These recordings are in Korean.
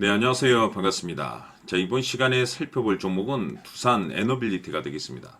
네, 안녕하세요. 반갑습니다. 자, 이번 시간에 살펴볼 종목은 두산 에너빌리티가 되겠습니다.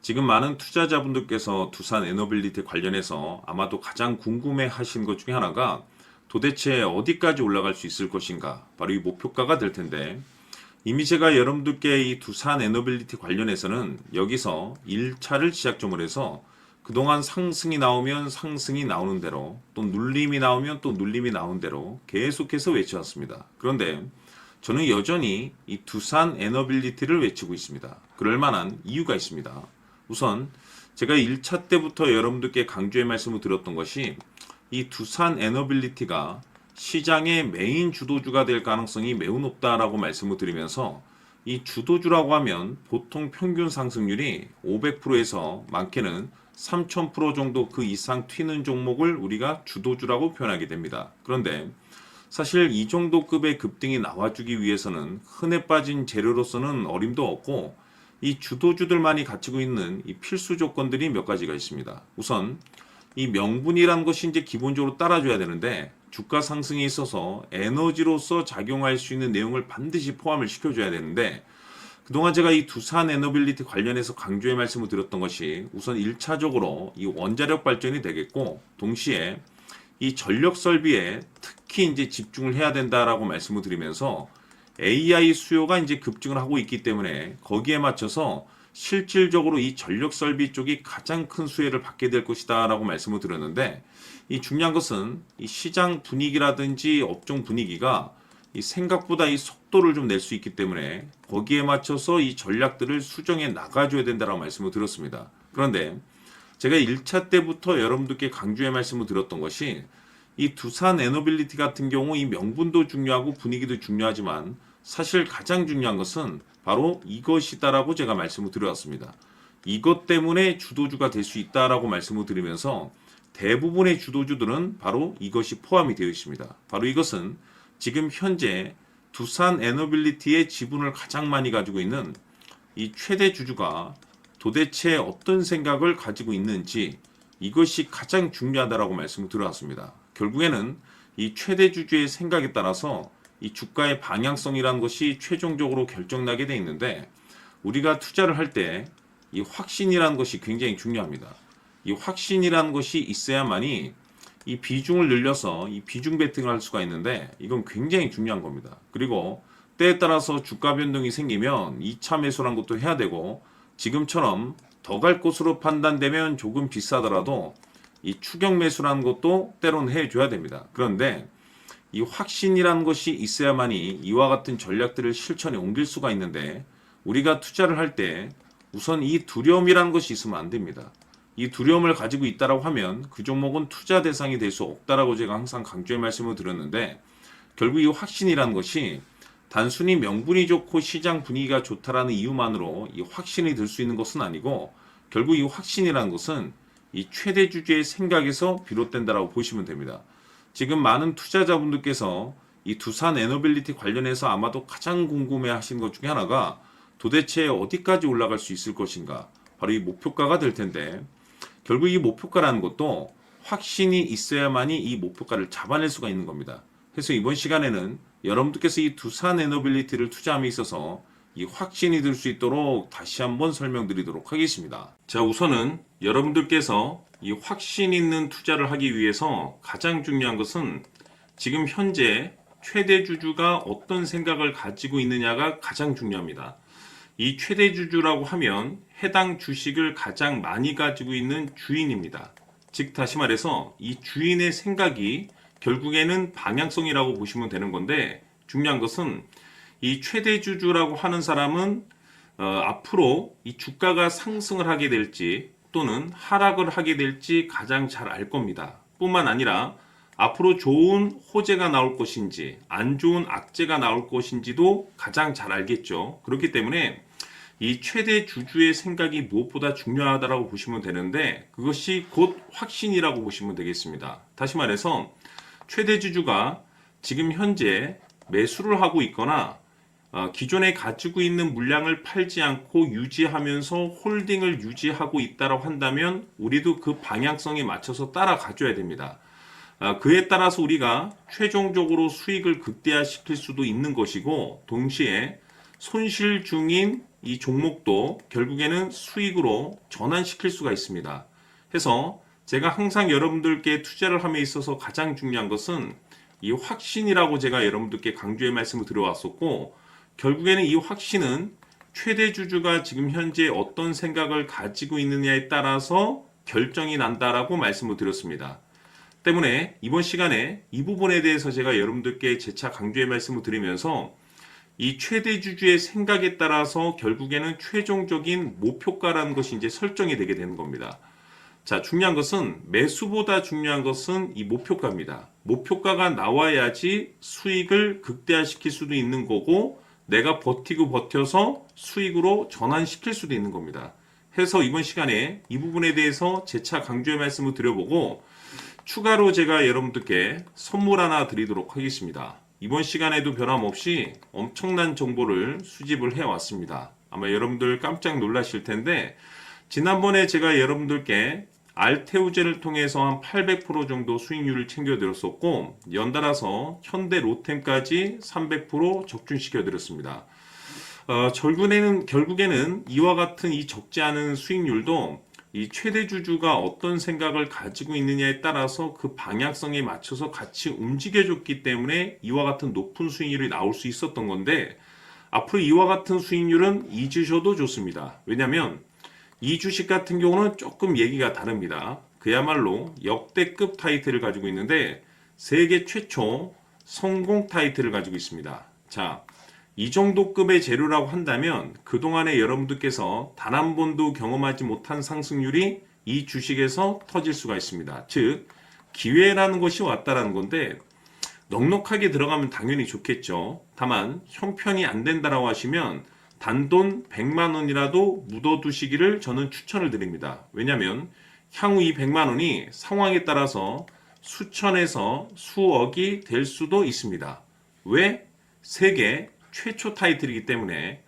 지금 많은 투자자분들께서 두산 에너빌리티 관련해서 아마도 가장 궁금해 하신 것 중에 하나가 도대체 어디까지 올라갈 수 있을 것인가? 바로 이 목표가가 될 텐데, 이미 제가 여러분들께 이 두산 에너빌리티 관련해서는 여기서 1차를 시작점으로 해서 그동안 상승이 나오면 상승이 나오는 대로, 또 눌림이 나오면 또 눌림이 나오는 대로 계속해서 외쳐왔습니다. 그런데 저는 여전히 이 두산 에너빌리티를 외치고 있습니다. 그럴 만한 이유가 있습니다. 우선 제가 1차 때부터 여러분들께 강조의 말씀을 드렸던 것이 이 두산 에너빌리티가 시장의 메인 주도주가 될 가능성이 매우 높다라고 말씀을 드리면서, 이 주도주라고 하면 보통 평균 상승률이 500%에서 많게는 3000% 정도 그 이상 튀는 종목을 우리가 주도주라고 표현하게 됩니다. 그런데 사실 이 정도 급의 급등이 나와주기 위해서는 흔해 빠진 재료로서는 어림도 없고, 이 주도주들만이 갖추고 있는 이 필수 조건들이 몇 가지가 있습니다. 우선 이 명분이라는 것이 이제 기본적으로 따라줘야 되는데, 주가 상승에 있어서 에너지로서 작용할 수 있는 내용을 반드시 포함을 시켜줘야 되는데, 그동안 제가 이 두산 에너빌리티 관련해서 강조의 말씀을 드렸던 것이 우선 1차적으로 이 원자력 발전이 되겠고, 동시에 이 전력 설비에 특히 이제 집중을 해야 된다라고 말씀을 드리면서 AI 수요가 이제 급증을 하고 있기 때문에 거기에 맞춰서 실질적으로 이 전력 설비 쪽이 가장 큰 수혜를 받게 될 것이다라고 말씀을 드렸는데, 이 중요한 것은 이 시장 분위기라든지 업종 분위기가 이 생각보다 이 속도를 좀 낼 수 있기 때문에 거기에 맞춰서 이 전략들을 수정해 나가줘야 된다라고 말씀을 드렸습니다. 그런데 제가 1차 때부터 여러분들께 강조의 말씀을 드렸던 것이 이 두산 에너빌리티 같은 경우 이 명분도 중요하고 분위기도 중요하지만 사실 가장 중요한 것은 바로 이것이다라고 제가 말씀을 드렸습니다. 이것 때문에 주도주가 될 수 있다라고 말씀을 드리면서 대부분의 주도주들은 바로 이것이 포함이 되어 있습니다. 바로 이것은 지금 현재 두산 에너빌리티의 지분을 가장 많이 가지고 있는 이 최대 주주가 도대체 어떤 생각을 가지고 있는지, 이것이 가장 중요하다라고 말씀을 드려왔습니다. 결국에는 이 최대 주주의 생각에 따라서 이 주가의 방향성이라는 것이 최종적으로 결정나게 돼 있는데, 우리가 투자를 할 때 이 확신이라는 것이 굉장히 중요합니다. 이 확신이라는 것이 있어야만이 이 비중을 늘려서 이 비중 베팅을 할 수가 있는데, 이건 굉장히 중요한 겁니다. 그리고 때에 따라서 주가 변동이 생기면 2차 매수라는 것도 해야 되고, 지금처럼 더 갈 것으로 판단되면 조금 비싸더라도 이 추격 매수라는 것도 때로는 해줘야 됩니다. 그런데 이 확신이라는 것이 있어야만이 이와 같은 전략들을 실천에 옮길 수가 있는데, 우리가 투자를 할 때 우선 이 두려움이라는 것이 있으면 안 됩니다. 이 두려움을 가지고 있다라고 하면 그 종목은 투자 대상이 될 수 없다라고 제가 항상 강조의 말씀을 드렸는데, 결국 이 확신이라는 것이 단순히 명분이 좋고 시장 분위기가 좋다라는 이유만으로 이 확신이 들 수 있는 것은 아니고, 결국 이 확신이라는 것은 이 최대 주주의 생각에서 비롯된다라고 보시면 됩니다. 지금 많은 투자자분들께서 이 두산 에너빌리티 관련해서 아마도 가장 궁금해 하신 것 중에 하나가 도대체 어디까지 올라갈 수 있을 것인가, 바로 이 목표가가 될 텐데, 결국 이 목표가라는 것도 확신이 있어야만이 이 목표가를 잡아낼 수가 있는 겁니다. 그래서 이번 시간에는 여러분들께서 이 두산 에너빌리티를 투자함에 있어서 이 확신이 들 수 있도록 다시 한번 설명드리도록 하겠습니다. 자, 우선은 여러분들께서 이 확신 있는 투자를 하기 위해서 가장 중요한 것은 지금 현재 최대 주주가 어떤 생각을 가지고 있느냐가 가장 중요합니다. 이 최대 주주라고 하면 해당 주식을 가장 많이 가지고 있는 주인입니다. 즉 다시 말해서 이 주인의 생각이 결국에는 방향성이라고 보시면 되는 건데, 중요한 것은 이 최대 주주라고 하는 사람은 앞으로 이 주가가 상승을 하게 될지 또는 하락을 하게 될지 가장 잘 알 겁니다. 뿐만 아니라 앞으로 좋은 호재가 나올 것인지 안 좋은 악재가 나올 것인지도 가장 잘 알겠죠. 그렇기 때문에 이 최대 주주의 생각이 무엇보다 중요하다고 보시면 되는데, 그것이 곧 확신이라고 보시면 되겠습니다. 다시 말해서 최대 주주가 지금 현재 매수를 하고 있거나 기존에 가지고 있는 물량을 팔지 않고 유지하면서 홀딩을 유지하고 있다고 한다면 우리도 그 방향성에 맞춰서 따라가줘야 됩니다. 그에 따라서 우리가 최종적으로 수익을 극대화시킬 수도 있는 것이고 동시에 손실 중인 이 종목도 결국에는 수익으로 전환시킬 수가 있습니다. 해서 제가 항상 여러분들께 투자를 함에 있어서 가장 중요한 것은 이 확신이라고 제가 여러분들께 강조의 말씀을 드려왔었고 결국에는 이 확신은 최대 주주가 지금 현재 어떤 생각을 가지고 있느냐에 따라서 결정이 난다라고 말씀을 드렸습니다. 때문에 이번 시간에 이 부분에 대해서 제가 여러분들께 재차 강조의 말씀을 드리면서 이 최대 주주의 생각에 따라서 결국에는 최종적인 목표가라는 것이 이제 설정이 되게 되는 겁니다. 자, 중요한 것은 매수보다 중요한 것은 이 목표가입니다. 목표가가 나와야지 수익을 극대화시킬 수도 있는 거고 내가 버티고 버텨서 수익으로 전환시킬 수도 있는 겁니다. 해서 이번 시간에 이 부분에 대해서 재차 강조의 말씀을 드려보고 추가로 제가 여러분들께 선물 하나 드리도록 하겠습니다. 이번 시간에도 변함없이 엄청난 정보를 수집을 해왔습니다. 아마 여러분들 깜짝 놀라실 텐데 지난번에 제가 여러분들께 알테우제를 통해서 한 800% 정도 수익률을 챙겨드렸었고 연달아서 현대 로템까지 300% 적중시켜드렸습니다. 결국에는 이와 같은 이 적지 않은 수익률도 이 최대 주주가 어떤 생각을 가지고 있느냐에 따라서 그 방향성에 맞춰서 같이 움직여줬기 때문에 이와 같은 높은 수익률이 나올 수 있었던 건데 앞으로 이와 같은 수익률은 잊으셔도 좋습니다. 왜냐하면 이 주식 같은 경우는 조금 얘기가 다릅니다. 그야말로 역대급 타이틀을 가지고 있는데 세계 최초 성공 타이틀을 가지고 있습니다. 자, 이 정도 급의 재료라고 한다면 그동안에 여러분들께서 단 한 번도 경험하지 못한 상승률이 이 주식에서 터질 수가 있습니다. 즉 기회라는 것이 왔다라는 건데 넉넉하게 들어가면 당연히 좋겠죠. 다만 형편이 안 된다라고 하시면 단돈 100만 원이라도 묻어두시기를 저는 추천을 드립니다. 왜냐하면 향후 이 100만 원이 상황에 따라서 수천에서 수억이 될 수도 있습니다. 왜? 세계 최초 타이틀이기 때문에.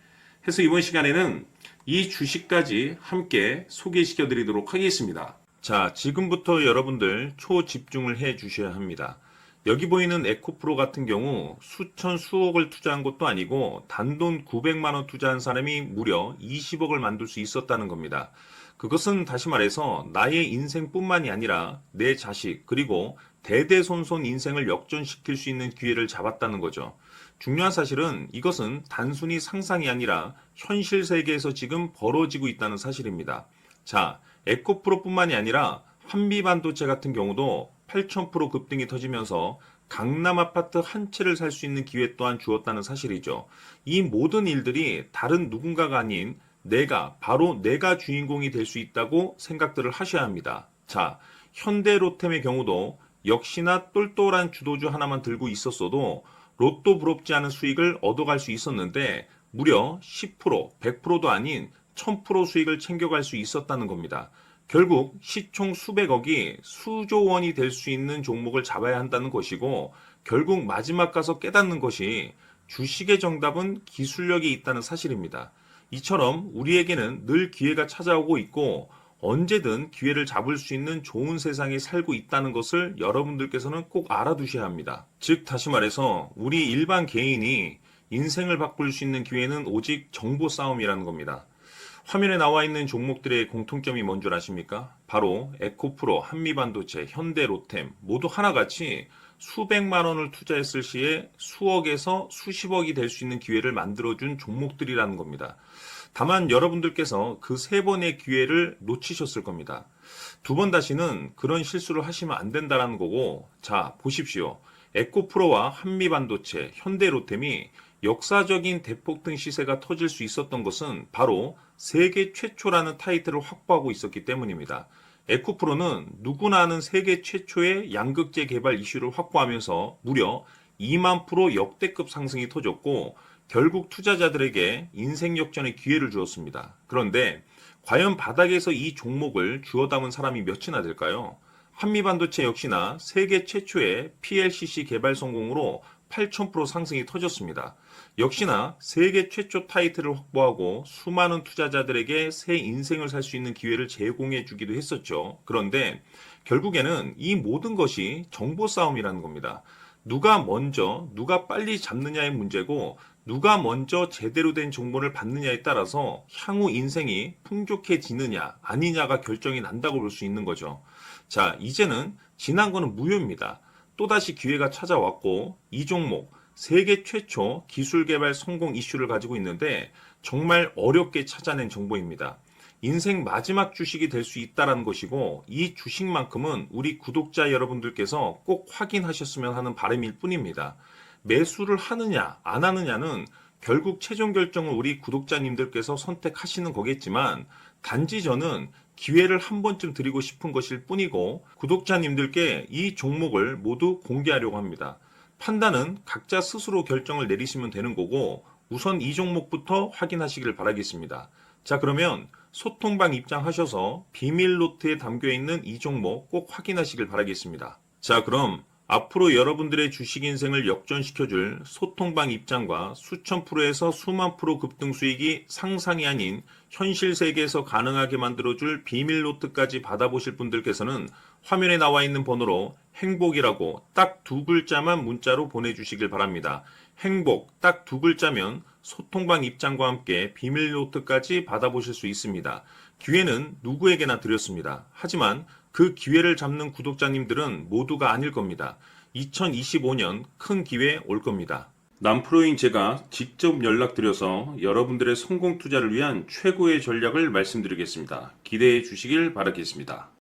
해서 이번 시간에는 이 주식까지 함께 소개시켜 드리도록 하겠습니다. 자, 지금부터 여러분들 초집중을 해 주셔야 합니다. 여기 보이는 에코프로 같은 경우 수천 수억을 투자한 것도 아니고 단돈 900만 원 투자한 사람이 무려 20억을 만들 수 있었다는 겁니다. 그것은 다시 말해서 나의 인생뿐만이 아니라 내 자식 그리고 대대손손 인생을 역전시킬 수 있는 기회를 잡았다는 거죠. 중요한 사실은 이것은 단순히 상상이 아니라 현실 세계에서 지금 벌어지고 있다는 사실입니다. 자, 에코프로뿐만이 아니라 한미반도체 같은 경우도 8,000% 급등이 터지면서 강남 아파트 한 채를 살 수 있는 기회 또한 주었다는 사실이죠. 이 모든 일들이 다른 누군가가 아닌 바로 내가 주인공이 될 수 있다고 생각들을 하셔야 합니다. 자, 현대로템의 경우도 역시나 똘똘한 주도주 하나만 들고 있었어도 로또 부럽지 않은 수익을 얻어갈 수 있었는데 무려 10%, 100%도 아닌 1000% 수익을 챙겨갈 수 있었다는 겁니다. 결국 시총 수백억이 수조 원이 될 수 있는 종목을 잡아야 한다는 것이고 결국 마지막 가서 깨닫는 것이 주식의 정답은 기술력이 있다는 사실입니다. 이처럼 우리에게는 늘 기회가 찾아오고 있고 언제든 기회를 잡을 수 있는 좋은 세상에 살고 있다는 것을 여러분들께서는 꼭 알아두셔야 합니다. 즉 다시 말해서 우리 일반 개인이 인생을 바꿀 수 있는 기회는 오직 정보 싸움이라는 겁니다. 화면에 나와 있는 종목들의 공통점이 뭔 줄 아십니까? 바로 에코프로, 한미반도체, 현대로템 모두 하나같이 수백만 원을 투자했을 시에 수억에서 수십억이 될 수 있는 기회를 만들어준 종목들이라는 겁니다. 다만 여러분들께서 그 세 번의 기회를 놓치셨을 겁니다. 두 번 다시는 그런 실수를 하시면 안 된다는 거고, 자, 보십시오. 에코프로와 한미반도체, 현대로템이 역사적인 대폭등 시세가 터질 수 있었던 것은 바로 세계 최초라는 타이틀을 확보하고 있었기 때문입니다. 에코프로는 누구나 아는 세계 최초의 양극재 개발 이슈를 확보하면서 무려 2만 프로 역대급 상승이 터졌고 결국 투자자들에게 인생 역전의 기회를 주었습니다. 그런데 과연 바닥에서 이 종목을 주워 담은 사람이 몇이나 될까요? 한미반도체 역시나 세계 최초의 PLCC 개발 성공으로 8,000% 상승이 터졌습니다. 역시나 세계 최초 타이틀을 확보하고 수많은 투자자들에게 새 인생을 살 수 있는 기회를 제공해 주기도 했었죠. 그런데 결국에는 이 모든 것이 정보 싸움이라는 겁니다. 누가 먼저, 누가 빨리 잡느냐의 문제고, 누가 먼저 제대로 된 정보를 받느냐에 따라서 향후 인생이 풍족해지느냐, 아니냐가 결정이 난다고 볼 수 있는 거죠. 자, 이제는 지난 거는 무효입니다. 또다시 기회가 찾아왔고, 이 종목, 세계 최초 기술 개발 성공 이슈를 가지고 있는데, 정말 어렵게 찾아낸 정보입니다. 인생 마지막 주식이 될 수 있다는 것이고, 이 주식만큼은 우리 구독자 여러분들께서 꼭 확인하셨으면 하는 바람일 뿐입니다. 매수를 하느냐 안 하느냐는 결국 최종 결정을 우리 구독자님들께서 선택하시는 거겠지만, 단지 저는 기회를 한 번쯤 드리고 싶은 것일 뿐이고, 구독자님들께 이 종목을 모두 공개하려고 합니다. 판단은 각자 스스로 결정을 내리시면 되는 거고, 우선 이 종목부터 확인하시길 바라겠습니다. 자, 그러면 소통방 입장하셔서 비밀 노트에 담겨 있는 이 종목 꼭 확인하시길 바라겠습니다. 자, 그럼 앞으로 여러분들의 주식 인생을 역전시켜줄 소통방 입장과 수천 프로에서 수만 프로 급등 수익이 상상이 아닌 현실 세계에서 가능하게 만들어줄 비밀 노트까지 받아보실 분들께서는 화면에 나와 있는 번호로 행복이라고 딱 두 글자만 문자로 보내주시길 바랍니다. 행복 딱 두 글자면 소통방 입장과 함께 비밀 노트까지 받아보실 수 있습니다. 기회는 누구에게나 드렸습니다. 하지만 그 기회를 잡는 구독자님들은 모두가 아닐 겁니다. 2025년 큰 기회 올 겁니다. 남프로인 제가 직접 연락드려서 여러분들의 성공 투자를 위한 최고의 전략을 말씀드리겠습니다. 기대해 주시길 바라겠습니다.